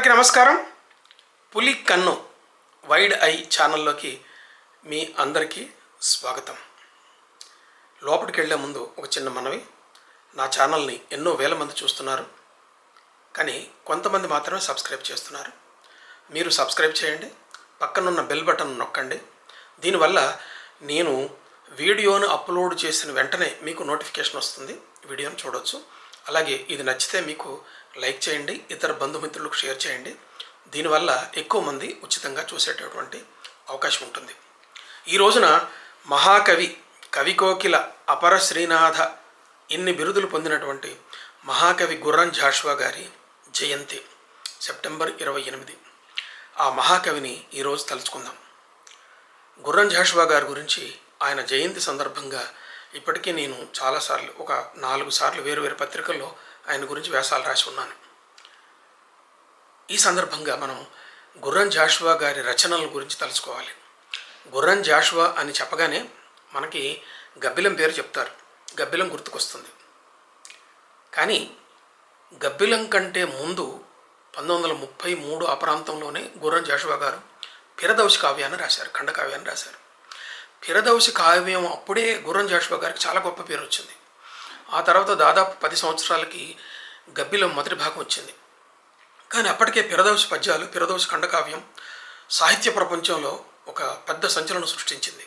అందరికీ నమస్కారం. పులి కన్ను వైడ్ ఐ ఛానల్లోకి మీ అందరికీ స్వాగతం. లోపలికి వెళ్ళే ముందు ఒక చిన్న మనవి. నా ఛానల్ని ఎన్నో వేల మంది చూస్తున్నారు, కానీ కొంతమంది మాత్రమే సబ్స్క్రైబ్ చేస్తున్నారు. మీరు సబ్స్క్రైబ్ చేయండి, పక్కనున్న బెల్ బటన్ నొక్కండి. దీనివల్ల నేను వీడియోను అప్లోడ్ చేసిన వెంటనే మీకు నోటిఫికేషన్ వస్తుంది, వీడియోని చూడవచ్చు. అలాగే ఇది నచ్చితే మీకు లైక్ చేయండి, ఇతర బంధుమిత్రులకు షేర్ చేయండి. దీనివల్ల ఎక్కువ మంది ఉచితంగా చూసేటటువంటి అవకాశం ఉంటుంది. ఈ రోజున మహాకవి, కవికోకిల, అపర శ్రీనాథ ఇన్ని బిరుదులు పొందినటువంటి మహాకవి గుర్రం జాషువా గారి జయంతి సెప్టెంబర్ 28. ఆ మహాకవిని ఈరోజు తలుచుకుందాం. గుర్రం జాషువా గారి గురించి ఆయన జయంతి సందర్భంగా ఇప్పటికీ నేను చాలాసార్లు, ఒక 4 సార్లు వేరు పత్రికల్లో ఆయన గురించి వ్యాసాలు రాసి ఉన్నాను. ఈ సందర్భంగా మనం గుర్రం జాషువా గారి రచనల గురించి తెలుసుకోవాలి. గుర్రం జాషువా అని చెప్పగానే మనకి గబ్బిలం పేరు చెప్తారు, గబ్బిలం గుర్తుకొస్తుంది. కానీ గబ్బిలం కంటే ముందు 1933 ఆ ప్రాంతంలోనే గుర్రం జాషువా గారు పిరదౌసి కావ్యాన్ని రాశారు, ఖండకావ్యాన్ని రాశారు. పిరదౌసి కావ్యం అప్పుడే గుర్రం జాషువా గారికి చాలా గొప్ప పేరు వచ్చింది. ఆ తర్వాత దాదాపు 10 సంవత్సరాలకి గబ్బిలం మొదటి భాగం వచ్చింది. కానీ అప్పటికే పిరదౌసి పద్యాలు, పిరదౌసి ఖండకావ్యం సాహిత్య ప్రపంచంలో ఒక పెద్ద సంచలనం సృష్టించింది.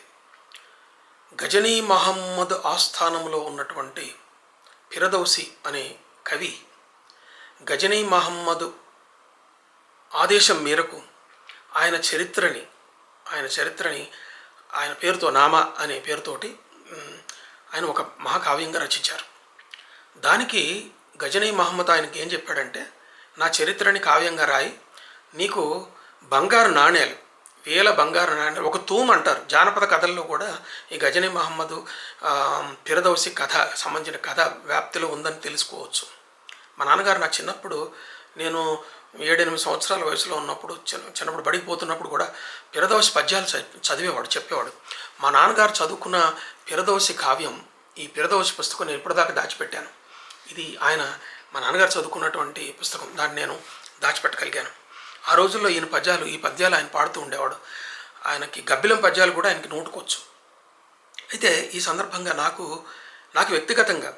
గజనీ మహమ్మద్ ఆస్థానంలో ఉన్నటువంటి పిరదౌసి అనే కవి గజనీ మహమ్మద్ ఆదేశం మేరకు ఆయన చరిత్రని ఆయన పేరుతో, నామా అనే పేరుతోటి ఆయన ఒక మహాకావ్యంగా రచించారు. దానికి గజనీ మహమ్మద్ ఆయనకి ఏం చెప్పాడంటే, నా చరిత్రని కావ్యంగా రాయి, నీకు బంగారు నాణేలు, 1000 బంగారు నాణేలు, ఒక తూము అంటారు. జానపద కథల్లో కూడా ఈ గజనీ మహమ్మద్ పిరదౌసి కథ సంబంధించిన కథ వ్యాప్తిలో ఉందని తెలుసుకోవచ్చు. మా నాన్నగారు నా చిన్నప్పుడు, నేను 7-8 సంవత్సరాల వయసులో ఉన్నప్పుడు, చిన్నప్పుడు బడికి పోతున్నప్పుడు కూడా పిరదౌసి పద్యాలు చదివేవాడు, చెప్పేవాడు. మా నాన్నగారు చదువుకున్న పిరదౌసి కావ్యం, ఈ పిరదౌసి పుస్తకం నేను ఇప్పటిదాకా దాచిపెట్టాను. ఇది మా నాన్నగారు చదువుకున్నటువంటి పుస్తకం, దాన్ని నేను దాచిపెట్టగలిగాను. ఆ రోజుల్లో ఈ పద్యాలు ఆయన పాడుతూ ఉండేవాడు. ఆయనకి గబ్బిలం పద్యాలు కూడా ఆయనకి నోటుకోవచ్చు. అయితే ఈ సందర్భంగా నాకు వ్యక్తిగతంగా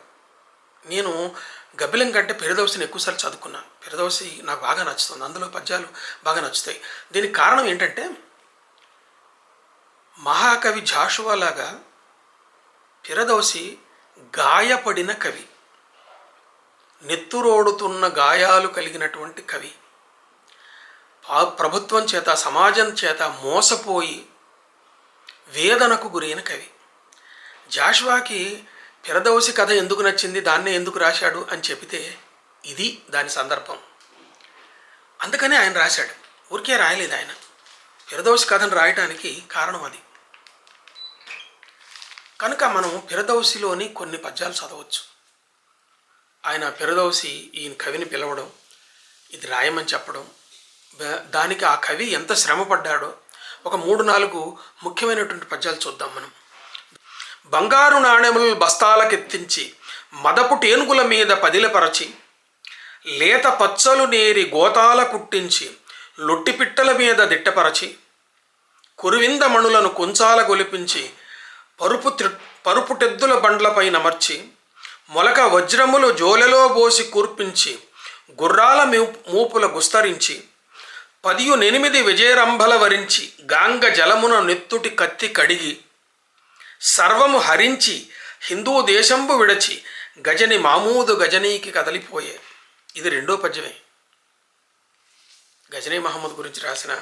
నేను గబ్బిలం కంటే పిరదౌసిని ఎక్కువసార్లు చదువుకున్నాను. పిరదౌసి నాకు బాగా నచ్చుతుంది, అందులో పద్యాలు బాగా నచ్చుతాయి. దీనికి కారణం ఏంటంటే, మహాకవి జాషువా లాగా పిరదౌసి గాయపడిన కవి, నెత్తురోడుతున్న గాయాలు కలిగినటువంటి కవి, ప్రభుత్వం చేత, సమాజం చేత మోసపోయి వేదనకు గురైన కవి. జాషువాకి పిరదౌసి కథ ఎందుకు నచ్చింది, దాన్నే ఎందుకు రాశాడు అని చెబితే ఇది దాని సందర్భం. అందుకనే ఆయన రాశాడు, ఊరికే రాయలేదు. ఆయన పిరదౌసి కథను రాయటానికి కారణం అది. కనుక మనం పిరదౌసిలోని కొన్ని పద్యాలు చదవచ్చు. ఆయన పిరదౌసి ఈయన కవిని పిలవడం, ఇది రాయమని చెప్పడం, దానికి ఆ కవి ఎంత శ్రమపడ్డాడో ఒక 3-4 ముఖ్యమైనటువంటి పద్యాలు చూద్దాం మనం. బంగారు నాణెములు బస్తాలకెత్తించి మదపు టేనుగుల మీద పదిలపరచి, లేత పచ్చలు నేరి గోతాల కుట్టించి లొట్టిపిట్టల మీద దిట్టపరచి, కురువింద మణులను కొంచాల గొలిపించి పరుపుటెద్దుల బండ్లపై నమర్చి, మొలక వజ్రములు జోలెలో బోసి కూర్పించి, గుర్రాల మూపుల గుస్తరించి, 18 విజయరంభల వరించి, గాంగ జలమున నెత్తుటి కత్తి కడిగి, సర్వము హరించి హిందూ దేశంబు విడచి, గజని మామూదు గజనీకి కదలిపోయే. ఇది 2వ పద్యమే. గజనీ మహమ్మద్ గురించి రాసిన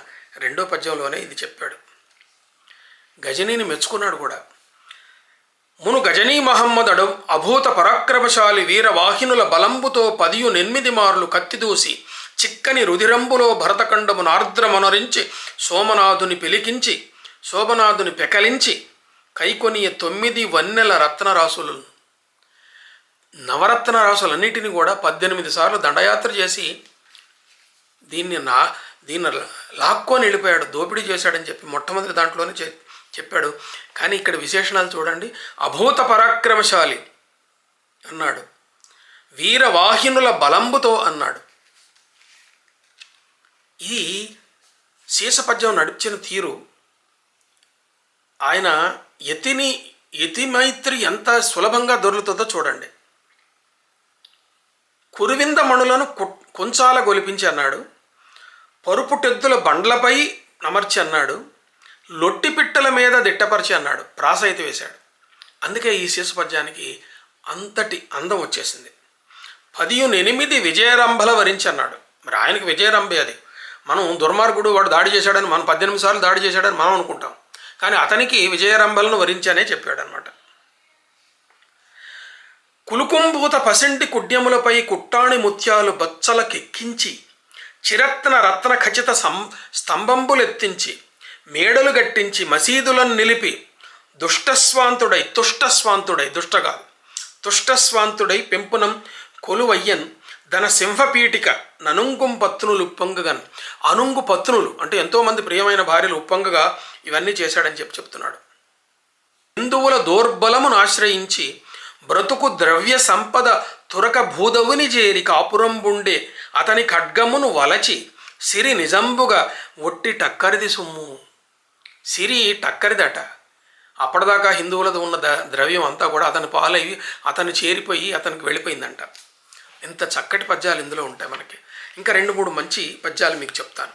2వ పద్యంలోనే ఇది చెప్పాడు. గజనీని మెచ్చుకున్నాడు కూడా. మును గజనీ మహమ్మద్ అభూత పరాక్రమశాలి వీరవాహినుల బలంబుతో 18 మార్లు కత్తిదూసి, చిక్కని రుధిరంబులో భరతఖండము నార్ద్రమనరించి, శోభనాథుని పెకలించి, కైకొనియ 9 వన్నెల రత్నరాసులు, నవరత్న రాసులన్నిటిని కూడా 18 సార్లు దండయాత్ర చేసి దీన్ని లాక్కొని వెళ్ళిపోయాడు, దోపిడీ చేశాడని చెప్పి మొట్టమొదటి దాంట్లోనే చెప్పాడు. కానీ ఇక్కడ విశేషణాలు చూడండి. అభూత పరాక్రమశాలి అన్నాడు, వీరవాహినుల బలంబుతో అన్నాడు. ఈ శేషపద్యం నడిచిన తీరు, ఆయన యతిమైత్రి ఎంత సులభంగా దొరుకుతుందో చూడండి. కురువింద మణులను కొంచాల గొలిపించి అన్నాడు, పరుపుటెద్దుల బండ్లపై అమర్చి అన్నాడు, లొట్టి పిట్టల మీద దిట్టపరిచి అన్నాడు. ప్రాస అయితే వేశాడు. అందుకే ఈ శేషపద్యానికి అంతటి అందం వచ్చేసింది. 18 విజయరంభల వరించి అన్నాడు. మరి ఆయనకి విజయరంభే అది. మనం దుర్మార్గుడు వాడు దాడి చేశాడని, మనం 18 సార్లు దాడి చేశాడని మనం అనుకుంటాం. కానీ అతనికి విజయరంభలను వరించనే చెప్పాడు అనమాట. కులుకుంభూత పసింటి కుడ్యములపై కుట్టాణి ముత్యాలు బచ్చలకెక్కించి, చిరత్న రత్న ఖచిత స్తంభంబులెత్తించి, మేడలు గట్టించి, మసీదులను నిలిపి, తుష్టస్వాంతుడై పెంపునం కొలువయ్యన్ ధన సింహపీఠిక ననుంగుం పత్నులు ఉప్పొంగగన్. అనుంగు పత్నులు అంటే ఎంతోమంది ప్రియమైన భార్యలు ఉప్పొంగగా ఇవన్నీ చేశాడని చెప్తున్నాడు. హిందువుల దౌర్బలమును ఆశ్రయించి, బ్రతుకు ద్రవ్య సంపద తురక భూదవుని చేరి కాపురంబుండే అతని ఖడ్గమును వలచి, సిరి నిజంబుగా ఒట్టి టక్కరిది సొమ్ము. సిరి టక్కరిదట. అప్పటిదాకా హిందువులది ఉన్న ద్రవ్యం అంతా కూడా అతని పాలయ్యి అతను చేరిపోయి అతనికి వెళ్ళిపోయిందంట. ఇంత చక్కటి పద్యాలు ఇందులో ఉంటాయి మనకి. ఇంకా 2-3 మంచి పద్యాలు మీకు చెప్తాను.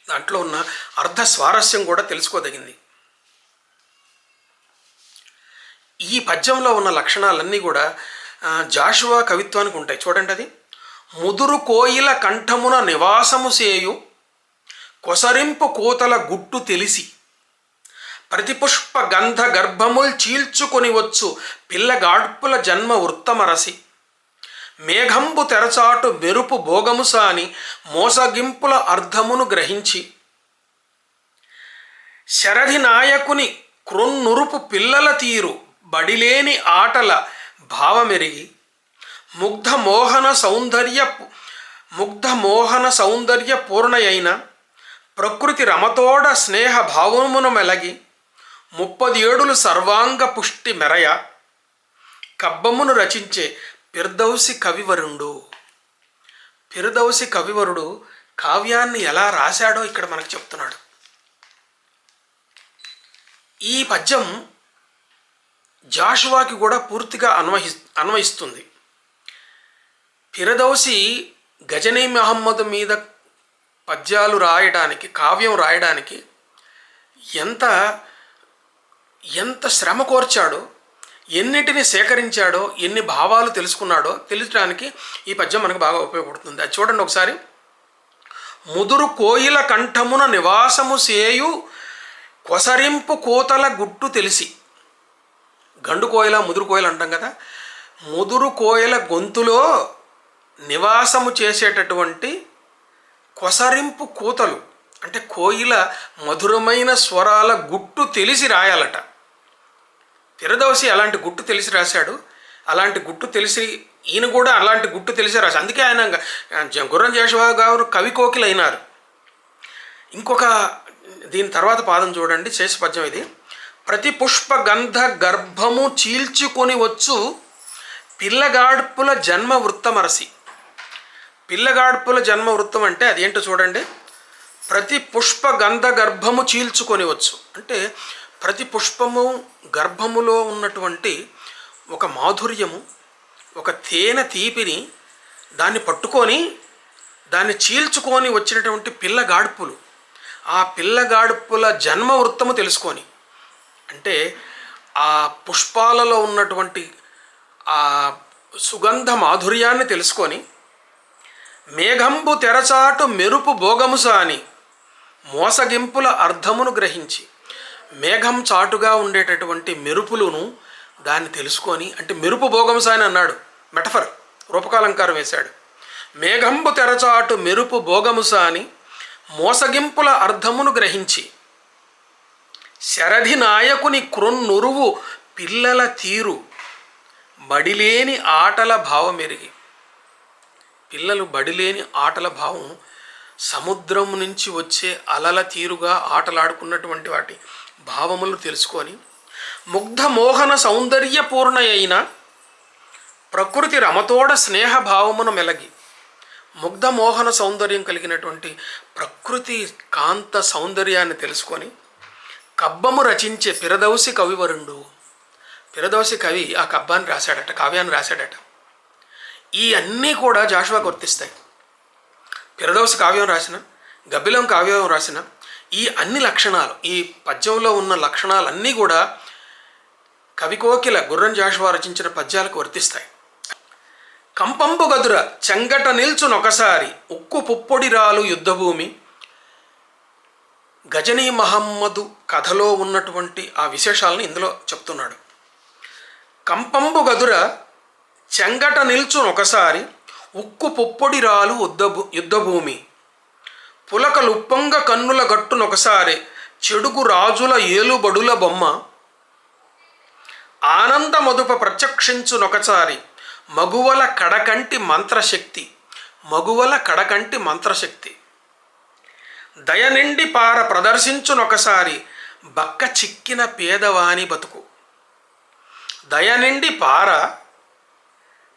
దాంట్లో ఉన్న అర్ధ స్వారస్యం కూడా తెలుసుకోదగింది. ఈ పద్యంలో ఉన్న లక్షణాలన్నీ కూడా జాషువా కవిత్వానికి ఉంటాయి. చూడండి, అది ముదురు కోయిల కంఠమున నివాసము సేయు కొసరింపు కోతల గుట్టు తెలిసి, ప్రతిపుష్ప గంధ గర్భముల్ చీల్చుకొని వచ్చు పిల్లగాడ్పుల జన్మ వృత్తమరసి, మేఘంబు తెరచాటు మెరుపు భోగముసాని మోసగింపుల అర్థమును గ్రహించి, శరధి నాయకుని క్రొన్నురుపు పిల్లల తీరు బడిలేని ఆటల భావమెరిగి, ముగ్ధ మోహన సౌందర్య పూర్ణయైన ప్రకృతి రమతోడ స్నేహ భావమును మెలగి, 30 ఏడులు సర్వాంగ పుష్టి మెరయ కబ్బమును రచించే ఫిర్దౌసి కవివరుడు కావ్యాన్ని ఎలా రాశాడో ఇక్కడ మనకు చెప్తున్నాడు. ఈ పద్యం జాషువాకి కూడా పూర్తిగా అన్వయిస్తుంది. ఫిర్దౌసి గజనీ మహమ్మద్ మీద పద్యాలు రాయడానికి, కావ్యం రాయడానికి ఎంత శ్రమ కోర్చాడో, ఎన్నిటిని సేకరించాడో, ఎన్ని భావాలు తెలుసుకున్నాడో తెలియడానికి ఈ పద్యం మనకు బాగా ఉపయోగపడుతుంది. అది చూడండి ఒకసారి. ముదురు కోయిల కంఠమున నివాసము సేయు కొసరింపు కోతల గుట్టు తెలిసి. గండు కోయిల, ముదురు కోయిల అంటాం కదా. ముదురు కోయిల గొంతులో నివాసము చేసేటటువంటి కొసరింపు కూతలు అంటే కోయిల మధురమైన స్వరాల గుట్టు తెలిసి రాయాలట. ఫిర్దౌసి అలాంటి గుట్టు తెలిసి రాశాడు. అలాంటి గుట్టు తెలిసి ఈయన కూడా అలాంటి గుట్టు తెలిసి రాశాడు. అందుకే ఆయన గుర్రం జాషువా గారు కవి కోకిల అయినారు. ఇంకొక దీని తర్వాత పాదం చూడండి, శేష పద్యం ఇది. ప్రతి పుష్ప గంధ గర్భము చీల్చుకొని వచ్చు పిల్లగాడ్పుల జన్మ వృత్తమరసి. పిల్లగాడ్పుల జన్మ వృత్తం అంటే అదేంటో చూడండి. ప్రతి పుష్ప గంధ గర్భము చీల్చుకొని వచ్చు అంటే ప్రతి పుష్పము గర్భములో ఉన్నటువంటి ఒక మాధుర్యము, ఒక తేనె తీపిని దాన్ని పట్టుకొని దాన్ని చీల్చుకొని వచ్చినటువంటి పిల్లగాడ్పులు, ఆ పిల్లగాడ్పుల జన్మ వృత్తము తెలుసుకొని, అంటే ఆ పుష్పాలలో ఉన్నటువంటి ఆ సుగంధ మాధుర్యాన్ని తెలుసుకొని, మేఘంబు తెరచాటు మెరుపు భోగముసాని మోసగింపుల అర్థమును గ్రహించి, మేఘం చాటుగా ఉండేటటువంటి మెరుపులను దాన్ని తెలుసుకొని, అంటే మెరుపు భోగముసాని అన్నాడు, మెటఫర్ రూపకాలంకారం వేశాడు. మేఘంబు తెరచాటు మెరుపు భోగముసాని మోసగింపుల అర్థమును గ్రహించి, శరధి నాయకుని క్రొన్నురువు పిల్లల తీరు బడిలేని ఆటల భావమెరిగి. పిల్లలు బడిలేని ఆటల భావం సముద్రం నుంచి వచ్చే అలల తీరుగా ఆటలాడుకున్నటువంటి వాటి భావములు తెలుసుకొని, ముగ్ధ మోహన సౌందర్యపూర్ణ అయిన ప్రకృతి రమతోడ స్నేహ భావమును మెలగి. ముగ్ధమోహన సౌందర్యం కలిగినటువంటి ప్రకృతి కాంత సౌందర్యాన్ని తెలుసుకొని కబ్బము రచించే పిరదౌసి కవివరుండు. పిరదౌసి కవి ఆ కబ్బాన్ని రాశాడట, కావ్యాన్ని రాశాడట. ఈ అన్నీ కూడా జాషువాకు వర్తిస్తాయి. పిరదౌసి కావ్యం రాసిన, గబ్బిలం కావ్యం రాసిన ఈ అన్ని లక్షణాలు, ఈ పద్యంలో ఉన్న లక్షణాలన్నీ కూడా కవికోకిల గుర్రం జాషువా రచించిన పద్యాలకు వర్తిస్తాయి. కంపంపు గదుర చెంగట నిల్చునొకసారి ఉక్కు పుప్పొడిరాలు యుద్ధభూమి. గజనీ మహమ్మదు కథలో ఉన్నటువంటి ఆ విశేషాలను ఇందులో చెప్తున్నాడు. కంపంపు గదుర చెంగట నిల్చునొకసారి ఉక్కు పుప్పొడిరాలు యుద్ధభూమి. పులకలుప్పంగ కన్నుల గట్టునొకసారి చెడుగు రాజుల ఏలుబడుల బొమ్మ. ఆనంద మధుప ప్రత్యక్షించునొకసారి మగువల కడకంటి మంత్రశక్తి. మగువల కడకంటి మంత్రశక్తి. దయనిండి పార ప్రదర్శించునొకసారి బక్క చిక్కిన పేదవాని బతుకు. దయనిండి పార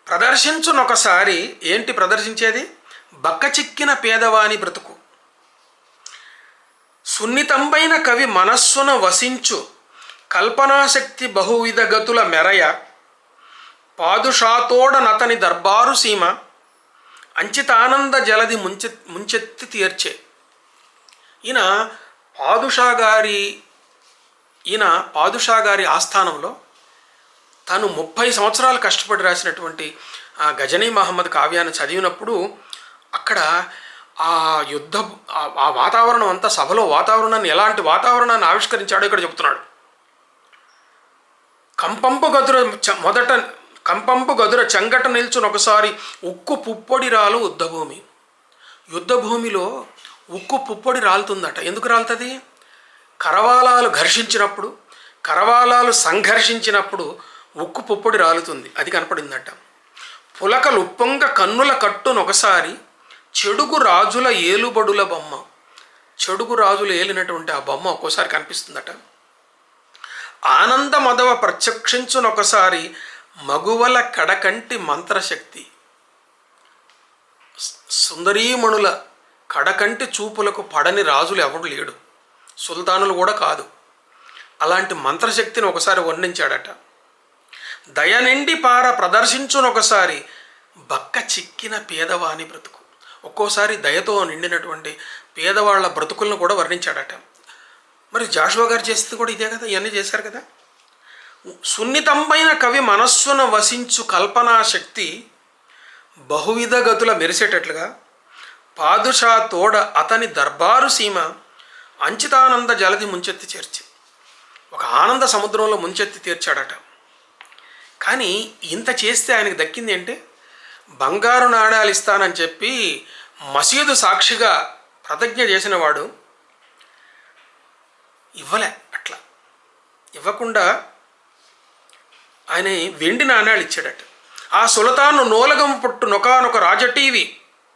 ప్రదర్శించునొకసారి ఏంటి ప్రదర్శించేది? బక్క చిక్కిన పేదవాని బ్రతుకు. సున్నితంబైన కవి మనస్సున వసించు కల్పనాశక్తి బహువిధ గతుల మెరయ. పాదుషాతోడనతని దర్బారు సీమ అంచితానంద జలది ముంచెత్తి తీర్చే. ఈయన పాదుషా గారి ఆస్థానంలో తను 30 సంవత్సరాలు కష్టపడి రాసినటువంటి ఆ గజనీ మహమ్మద్ కావ్యాన్ని చదివినప్పుడు అక్కడ ఆ ఆ వాతావరణం అంతా, సభలో వాతావరణాన్ని, ఎలాంటి వాతావరణాన్ని ఆవిష్కరించాడో ఇక్కడ చెబుతున్నాడు. కంపంపు గదుర చెంగట నిల్చునొకసారి ఉక్కు పుప్పొడి రాలు యుద్ధభూమి. యుద్ధభూమిలో ఉక్కు పుప్పొడి రాలుతుందట. ఎందుకు రాలుతుంది? కరవాలాలు ఘర్షించినప్పుడు, కరవాలాలు సంఘర్షించినప్పుడు ఉక్కు పుప్పొడి రాలుతుంది. అది కనపడిందట. పులకలు ఉప్పొంగ కన్నుల కట్టునొకసారి చెడుగు రాజుల ఏలుబడుల బొమ్మ. చెడుగు రాజులు ఏలినటువంటి ఆ బొమ్మ ఒక్కోసారి కనిపిస్తుందట. ఆనంద మదవ ప్రత్యక్షించునొకసారి మగువల కడకంటి మంత్రశక్తి. సుందరీమణుల కడకంటి చూపులకు పడని రాజులు ఎవడు లేడు, సుల్తానులు కూడా కాదు. అలాంటి మంత్రశక్తిని ఒకసారి వర్ణించాడట. దయనిండి పార ప్రదర్శించునొకసారి బక్క చిక్కిన పేదవాని బ్రతుకు. ఒక్కోసారి దయతో నిండినటువంటి పేదవాళ్ల బ్రతుకులను కూడా వర్ణించాడట. మరి జాషువా గారు చేస్తే కూడా ఇదే కదా, ఇవన్నీ చేశారు కదా. సున్నితంపైన కవి మనస్సున వసించు కల్పనా శక్తి బహువిధ గతుల మెరిసేటట్లుగా పాదుషా తోడ అతని దర్బారు సీమ అంచితానంద జలది ముంచెత్తి చేర్చి. ఒక ఆనంద సముద్రంలో ముంచెత్తి తీర్చాడట. కానీ ఇంత చేస్తే ఆయనకు దక్కింది ఏంటి? బంగారు నాణ్యాలు ఇస్తానని చెప్పి మసీదు సాక్షిగా ప్రతిజ్ఞ చేసిన వాడు ఇవ్వలే. అట్లా ఇవ్వకుండా ఆయన వెండి నాణ్యాలు ఇచ్చాడట. ఆ సులతాను నోలగం పుట్టు నొకానొక రాజటీవి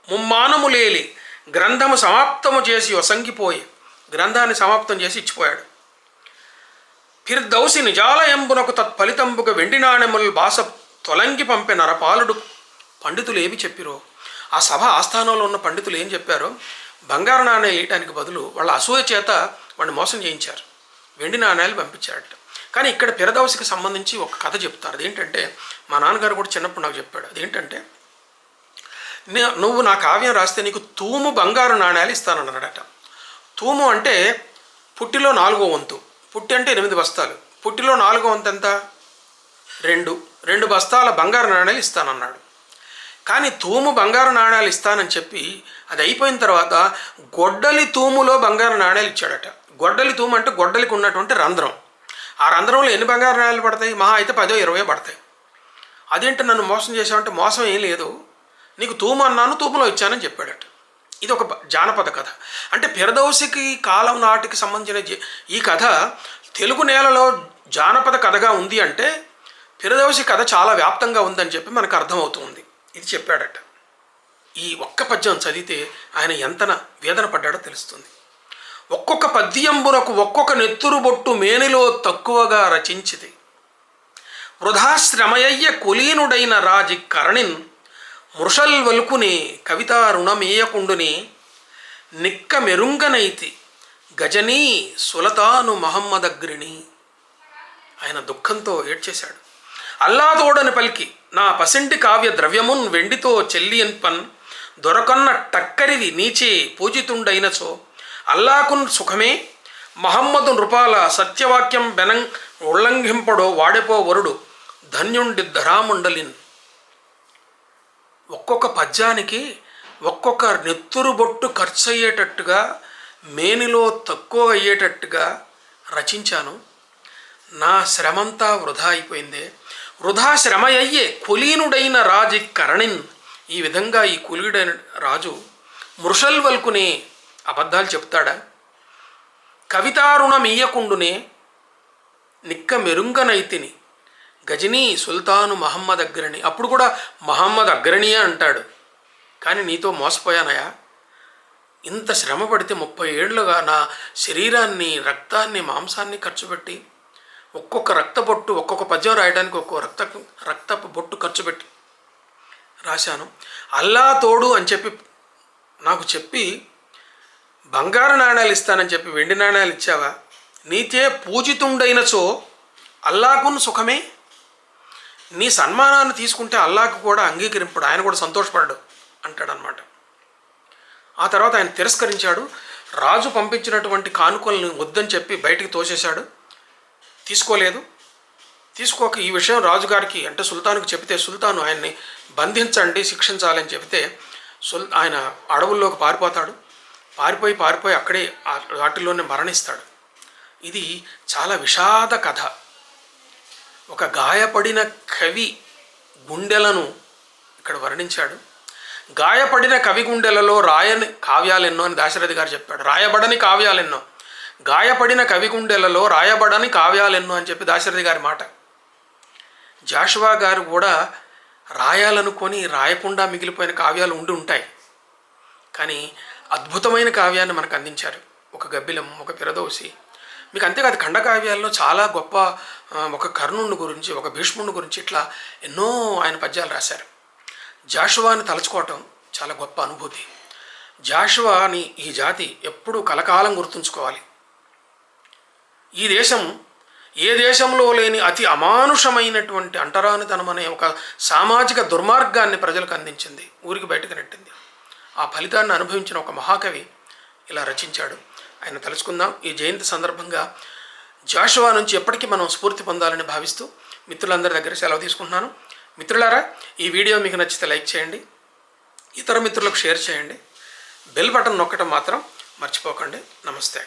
ముమ్మానములేలి గ్రంథము సమాప్తము చేసి ఒసంగిపోయి, గ్రంథాన్ని సమాప్తం చేసి ఇచ్చిపోయాడు. ఫిర్దౌసి నిజాలయంబునకు తత్ఫలితంబుగా వెండి నాణెములు బాస తొలంగి పంపే నరపాలుడు. పండితులు ఏమి చెప్పిరో, ఆ సభ ఆస్థానంలో ఉన్న పండితులు ఏం చెప్పారో, బంగారు నాణ్యాలు వేయటానికి బదులు వాళ్ళ అసూయ చేత వాడిని మోసం చేయించారు, వెండి నాణ్యాలు పంపించారట. కానీ ఇక్కడ పిరదౌసికి సంబంధించి ఒక కథ చెప్తారు. అదేంటంటే, మా నాన్నగారు కూడా చిన్నప్పుడు నాకు చెప్పాడు. అదేంటంటే, నువ్వు నా కావ్యం రాస్తే నీకు తూము బంగారు నాణ్యాలు ఇస్తానన్నాడట. తూము అంటే పుట్టిలో 4వ వంతు. పుట్టి అంటే 8 బస్తాలు. పుట్టిలో 4వ వంతు ఎంత? 2 బస్తాల బంగారు నాణ్యాలు ఇస్తానన్నాడు. కానీ తూము బంగారు నాణ్యాలు ఇస్తానని చెప్పి అది అయిపోయిన తర్వాత గొడ్డలి తూములో బంగారు నాణ్యాలు ఇచ్చాడట. గొడ్డలి తూము అంటే గొడ్డలికి ఉన్నటువంటి రంధ్రం. ఆ రంధ్రంలో ఎన్ని బంగారు నాణ్యాలు పడతాయి? మహా అయితే 10-20 పడతాయి. అదేంటి నన్ను మోసం చేశావంటే, మోసం ఏం లేదు, నీకు తూము అన్నాను, తూములో ఇచ్చానని చెప్పాడట. ఇది ఒక జానపద కథ. అంటే పిరదౌసికి కాలం నాటికి సంబంధించిన ఈ కథ తెలుగు నేలలో జానపద కథగా ఉంది అంటే పిరదౌసి కథ చాలా వ్యాప్తంగా ఉందని చెప్పి మనకు అర్థమవుతుంది. ఇది చెప్పాడట. ఈ ఒక్క పద్యం చదివితే ఆయన ఎంతన వేదన పడ్డాడో తెలుస్తుంది. ఒక్కొక్క పద్యంబునకు ఒక్కొక్క నెత్తురు బొట్టు మేనిలో తక్కువగా రచించిది. వృధాశ్రమయ్య కులీనుడైన రాజి కరణిన్ మురుషల్ వలుకుని కవితా రుణమేయకుండుని నిక్క మెరుంగనైతి గజనీ సులతాను మహమ్మదగ్రిని. ఆయన దుఃఖంతో ఏడ్చేశాడు. అల్లాతోడని పలికి నా పసింటి కావ్య ద్రవ్యమున్ వెండితో చెల్లియన్పన్ దొరకన్న టక్కరివి నీచే పూజితుండైనచో అల్లాకున్ సుఖమే మహమ్మదు నృపాల సత్యవాక్యం బెనం ఉల్లంఘింపడో వాడెపో వరుడు ధన్యుండి ధరాముండలిన్. ఒక్కొక్క పద్యానికి ఒక్కొక్క నెత్తురు బొట్టు ఖర్చు అయ్యేటట్టుగా, మేనిలో తక్కువ అయ్యేటట్టుగా రచించాను. నా శ్రమంతా వృధా అయిపోయిందే. వృధా శ్రమ అయ్యే కులీనుడైన రాజు కరణిన్. ఈ విధంగా ఈ కులీడైన రాజు మృషల్ వల్కునే అబద్ధాలు చెప్తాడా? కవితారుణమీయకుండునే నిక్క మెరుంగనైతిని గజనీ సుల్తాను మహమ్మద్ అగ్రణి. అప్పుడు కూడా మహమ్మద్ అగ్రణియే అంటాడు. కానీ నీతో మోసపోయానయా, ఇంత శ్రమ పడితే 30 ఏళ్ళుగా నా శరీరాన్ని, రక్తాన్ని, మాంసాన్ని ఖర్చు పెట్టి ఒక్కొక్క రక్తబొట్టు, ఒక్కొక్క పద్యం రాయడానికి ఒక్కొక్క రక్తపు బొట్టు ఖర్చు పెట్టి రాశాను. అల్లా తోడు అని చెప్పి నాకు చెప్పి బంగారు నాణ్యాలు ఇస్తానని చెప్పి వెండి నాణ్యాలు ఇచ్చావా? నీతే పూజితుండైనచో అల్లాకును సుఖమే. నీ సన్మానాన్ని తీసుకుంటే అల్లాకు కూడా అంగీకరింపడు, ఆయన కూడా సంతోషపడ్డాడు అంటాడనమాట. ఆ తర్వాత ఆయన తిరస్కరించాడు. రాజు పంపించినటువంటి కానుకలను వద్దని చెప్పి బయటికి తోసేశాడు. తీసుకోక ఈ విషయం రాజుగారికి అంటే సుల్తాన్కి చెబితే సుల్తాను ఆయన్ని బంధించండి, శిక్షించాలని చెబితే ఆయన అడవుల్లోకి పారిపోతాడు. పారిపోయి అక్కడే వాటిల్లోనే మరణిస్తాడు. ఇది చాలా విషాద కథ. ఒక గాయపడిన కవి గుండెలను ఇక్కడ వర్ణించాడు. గాయపడిన కవి గుండెలలో రాయని కావ్యాలెన్నో అని దాశరథి గారు చెప్పాడు. రాయబడని కావ్యాలెన్నో, గాయపడిన కవి గుండెలలో రాయబడని కావ్యాలెన్నో అని చెప్పి దాశరథి గారి మాట. జాషువా గారు కూడా రాయాలనుకొని రాయకుండా మిగిలిపోయిన కావ్యాలు ఉంటాయి. కానీ అద్భుతమైన కావ్యాన్ని మనకు అందించారు. ఒక గబ్బిలం, ఒక పిరదోసి. మీకు అంతేకాదు, ఖండకావ్యాల్లో చాలా గొప్ప ఒక కర్ణుని గురించి, ఒక భీష్ముని గురించి ఇట్లా ఎన్నో ఆయన పద్యాలు రాశారు. జాషువాని తలుచుకోవటం చాలా గొప్ప అనుభూతి. జాషువాని ఈ జాతి ఎప్పుడూ కలకాలం గుర్తుంచుకోవాలి. ఈ దేశం ఏ దేశంలో లేని అతి అమానుషమైనటువంటి అంటరానితనం అనే ఒక సామాజిక దుర్మార్గాన్ని ప్రజలకు అందించింది, ఊరికి బయటకు నెట్టింది. ఆ ఫలితాన్ని అనుభవించిన ఒక మహాకవి ఇలా రచించాడు. ఆయన తలుచుకుందాం. ఈ జయంతి సందర్భంగా జాషువా నుంచి ఎప్పటికీ మనం స్ఫూర్తి పొందాలని భావిస్తూ మిత్రులందరి దగ్గర సెలవు తీసుకుంటున్నాను. మిత్రులారా, ఈ వీడియో మీకు నచ్చితే లైక్ చేయండి, ఇతర మిత్రులకు షేర్ చేయండి, బెల్ బటన్ నొక్కటం మాత్రం మర్చిపోకండి. నమస్తే.